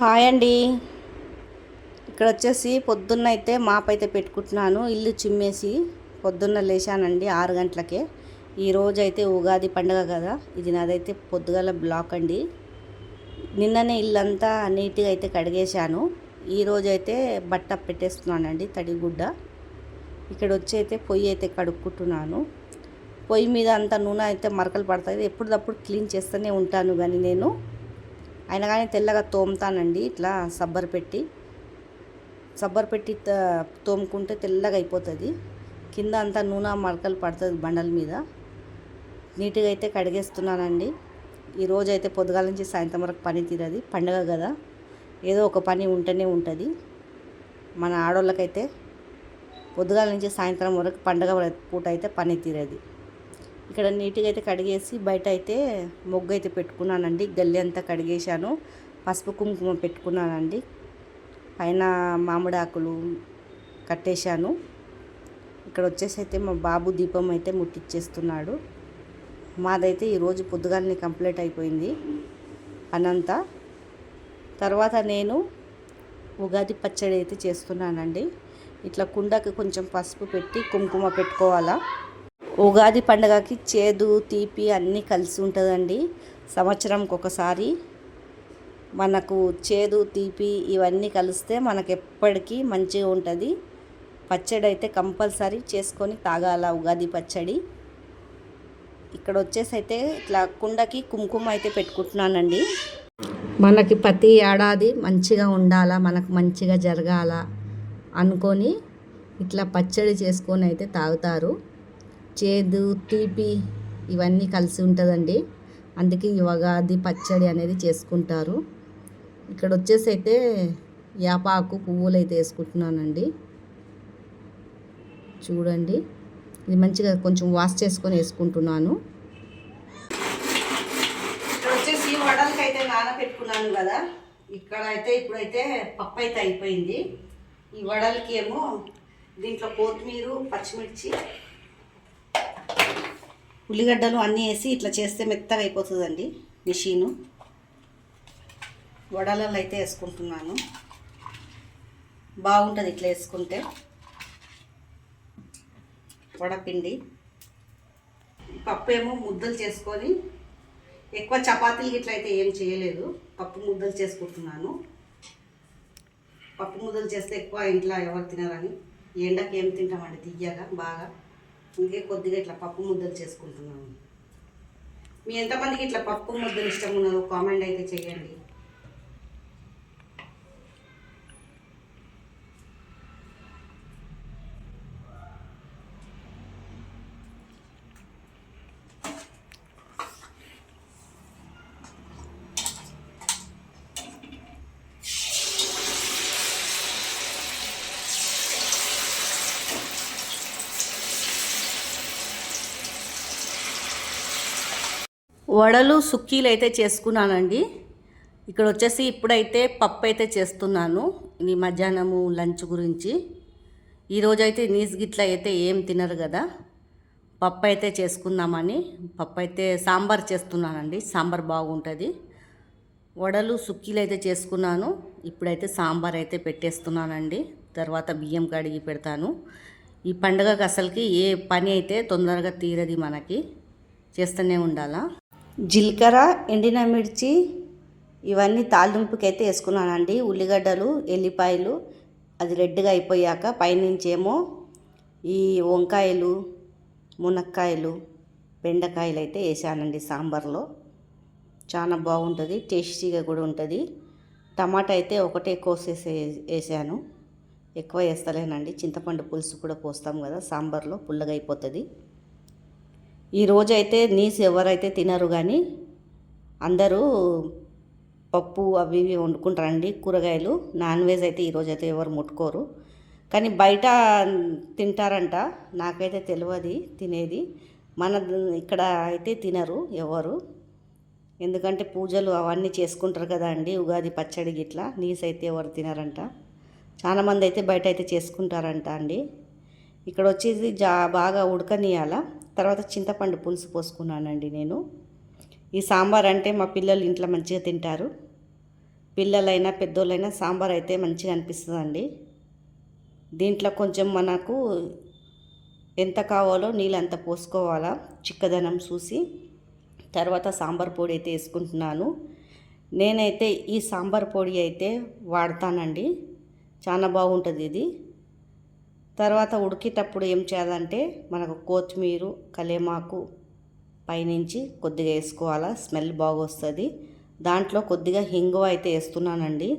Hi అండి. ఇక్కడ వచ్చేసి పొద్దున్న అయితే మాపైతే పెట్టుకుంటున్నాను. ఇల్లు చిమ్మేసి పొద్దున్న లేచానండి 6 గంటలకే. ఈరోజు అయితే ఉగాది పండుగ కదా, ఇది నాదైతే పొద్దుగాల బ్లాక్ అండి. నిన్ననే ఇల్లంతా నీట్గా అయితే కడిగేశాను. ఈరోజు అయితే బట్ట పెట్టేస్తున్నానండి, తడిగుడ్డ. ఇక్కడ వచ్చి అయితే పొయ్యి అయితే కడుక్కుంటున్నాను. పొయ్యి మీద అంత నూనె అయితే మరకలు పడుతుంది. ఎప్పటికప్పుడు క్లీన్ చేస్తూనే ఉంటాను, కానీ నేను అయినా కానీ తెల్లగా తోముతానండి. ఇట్లా సబ్బర్ పెట్టి తోముకుంటే తెల్లగా అయిపోతుంది. కింద అంతా నూనె మరకలు పడుతుంది బండల మీద. నీట్గా అయితే కడిగేస్తున్నానండి. ఈరోజు అయితే పొద్దుగాల నుంచి సాయంత్రం వరకు పని తీరది, పండుగ కదా, ఏదో ఒక పని ఉంటూనే ఉంటుంది. మన ఆడవాళ్ళకైతే పొద్దుగాల నుంచి సాయంత్రం వరకు పండుగ పూట అయితే పని తీరది. ఇక్కడ నీట్గా అయితే కడిగేసి బయట అయితే మొగ్గు అయితే పెట్టుకున్నానండి. గల్లి అంతా కడిగేశాను, పసుపు కుంకుమ పెట్టుకున్నానండి. పైన మామిడి ఆకులు కట్టేశాను. ఇక్కడ వచ్చేసి అయితే మా బాబు దీపం అయితే ముట్టించేస్తున్నాడు. మాదైతే ఈరోజు పొద్దుగాలని కంప్లీట్ అయిపోయింది పనంతా. తర్వాత నేను ఉగాది పచ్చడి అయితే చేస్తున్నానండి. ఇట్లా కుండకి కొంచెం పసుపు పెట్టి కుంకుమ పెట్టుకోవాలా. ఉగాది పండుగకి చేదు తీపి అన్నీ కలిసి ఉంటుందండి. సంవత్సరంకి ఒకసారి మనకు చేదు తీపి ఇవన్నీ కలిస్తే మనకు ఎప్పటికీ మంచిగా ఉంటుంది. పచ్చడి అయితే కంపల్సరీ చేసుకొని తాగాల, ఉగాది పచ్చడి. ఇక్కడ వచ్చేసి అయితే ఇట్లా కుండకి కుంకుమ అయితే పెట్టుకుంటున్నానండి. మనకి ప్రతి ఏడాది మంచిగా ఉండాలా, మనకు మంచిగా జరగాల అనుకొని ఇట్లా పచ్చడి చేసుకొని అయితే తాగుతారు. చేదు తీపి ఇవన్నీ కలిసి ఉంటుందండి. అందుకే ఈ ఉగాది పచ్చడి అనేది చేసుకుంటారు. ఇక్కడ వచ్చేసి అయితే యాపాకు పువ్వులు అయితే వేసుకుంటున్నానండి. చూడండి, ఇది మంచిగా కొంచెం వాష్ చేసుకొని వేసుకుంటున్నాను. ఇక్కడ వచ్చేసి వడలకి అయితే నానబెట్టుకున్నాను కదా. ఇక్కడ అయితే ఇప్పుడైతే పప్పు అయితే అయిపోయింది. ఈ వడలకి ఏమో దీంట్లో కొత్తిమీర, పచ్చిమిర్చి, ఉల్లిగడ్డలు అన్నీ వేసి ఇట్లా చేస్తే మెత్తగా అయిపోతుందండి మిషను. వడలలో అయితే వేసుకుంటున్నాను, బాగుంటుంది ఇట్లా వేసుకుంటే వడపిండి. పప్పు ఏమో ముద్దలు చేసుకొని, ఎక్కువ చపాతీలు ఇట్లా అయితే ఏం చేయలేదు, పప్పు ముద్దలు చేసుకుంటున్నాను. పప్పు ముద్దలు చేస్తే ఎక్కువ ఇంట్లో ఎవరు తినరని, ఎండకి ఏం తింటామండి తియ్యగా బాగా, ఇంకే కొద్దిగా ఇట్లా పప్పు ముద్దలు చేసుకుంటున్నాను. మీ ఎంతమందికి ఇట్లా పప్పు ముద్దలు ఇష్టం ఉన్నదో కామెంట్ అయితే చేయండి. వడలు సుక్కీలు అయితే చేసుకున్నానండి. ఇక్కడ వచ్చేసి ఇప్పుడైతే పప్పు అయితే చేస్తున్నాను, ఇది మధ్యాహ్నము లంచ్ గురించి. ఈరోజు అయితే నీస్ గిట్ల అయితే ఏం తినరు కదా, పప్పు అయితే చేసుకుందామని పప్పు అయితే సాంబార్ చేస్తున్నానండి. సాంబార్ బాగుంటుంది. వడలు సుక్కీలు అయితే చేసుకున్నాను. ఇప్పుడైతే సాంబార్ అయితే పెట్టేస్తున్నానండి. తర్వాత బియ్యం కడిగి పెడతాను. ఈ పండుగకి అసలుకి ఏ పని అయితే తొందరగా తీరది, మనకి చేస్తూనే ఉండాలా. జీలకర్ర, ఎండిన మిర్చి ఇవన్నీ తాలింపుకి అయితే వేసుకున్నానండి. ఉల్లిగడ్డలు, ఎల్లిపాయలు అది రెడ్గా అయిపోయాక పైనుంచేమో ఈ వంకాయలు, మునక్కాయలు, బెండకాయలు అయితే వేసానండి. సాంబార్లో చాలా బాగుంటుంది, టేస్టీగా కూడా ఉంటుంది. టమాటా అయితే ఒకటే కోసేసి వేసాను, ఎక్కువ వేస్తలేనండి. చింతపండు పులుసు కూడా పోస్తాం కదా సాంబార్లో, పుల్లగా అయిపోతుంది. ఈరోజు అయితే నీసు ఎవరైతే తినరు, కానీ అందరూ పప్పు అవి ఇవి వండుకుంటారండి. కూరగాయలు నాన్ వెజ్ అయితే ఈరోజు అయితే ఎవరు ముట్టుకోరు, కానీ బయట తింటారంట. నాకైతే తెలియదు తినేది. మన ఇక్కడ అయితే తినరు ఎవరు, ఎందుకంటే పూజలు అవన్నీ చేసుకుంటారు కదా అండి. ఉగాది పచ్చడి గిట్లా నీసు అయితే ఎవరు తినరంట. చాలామంది అయితే బయట అయితే చేసుకుంటారంట అండి. ఇక్కడ వచ్చేసి బాగా ఉడకనియాల. తర్వాత చింతపండు పులుసు పోసుకున్నానండి నేను. ఈ సాంబార్ అంటే మా పిల్లలు ఇంట్లో మంచిగా తింటారు. పిల్లలైనా పెద్దోళ్ళైనా సాంబార్ అయితే మంచిగా అనిపిస్తుందండి. దీంట్లో కొంచెం మనకు ఎంత కావాలో నీళ్ళు అంత పోసుకోవాలా చిక్కదనం చూసి. తర్వాత సాంబార్ పొడి అయితే వేసుకుంటున్నాను. నేనైతే ఈ సాంబార్ పొడి అయితే వాడతానండి, చాలా బాగుంటుంది ఇది. తర్వాత ఉడికేటప్పుడు ఏం చేయాలంటే మనకు కొత్తిమీర కలేమాకు పైనుంచి కొద్దిగా వేసుకోవాలా, స్మెల్ బాగా వస్తుంది. దాంట్లో కొద్దిగా ఇంగువ అయితే వేస్తున్నానండి.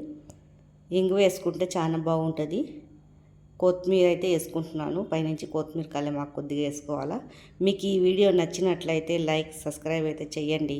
ఇంగువ వేసుకుంటే చాలా బాగుంటుంది. కొత్తిమీర అయితే వేసుకుంటున్నాను, పైనుంచి కొత్తిమీర కలేమాకు కొద్దిగా వేసుకోవాలా. మీకు ఈ వీడియో నచ్చినట్లయితే లైక్ సబ్స్క్రైబ్ అయితే చెయ్యండి.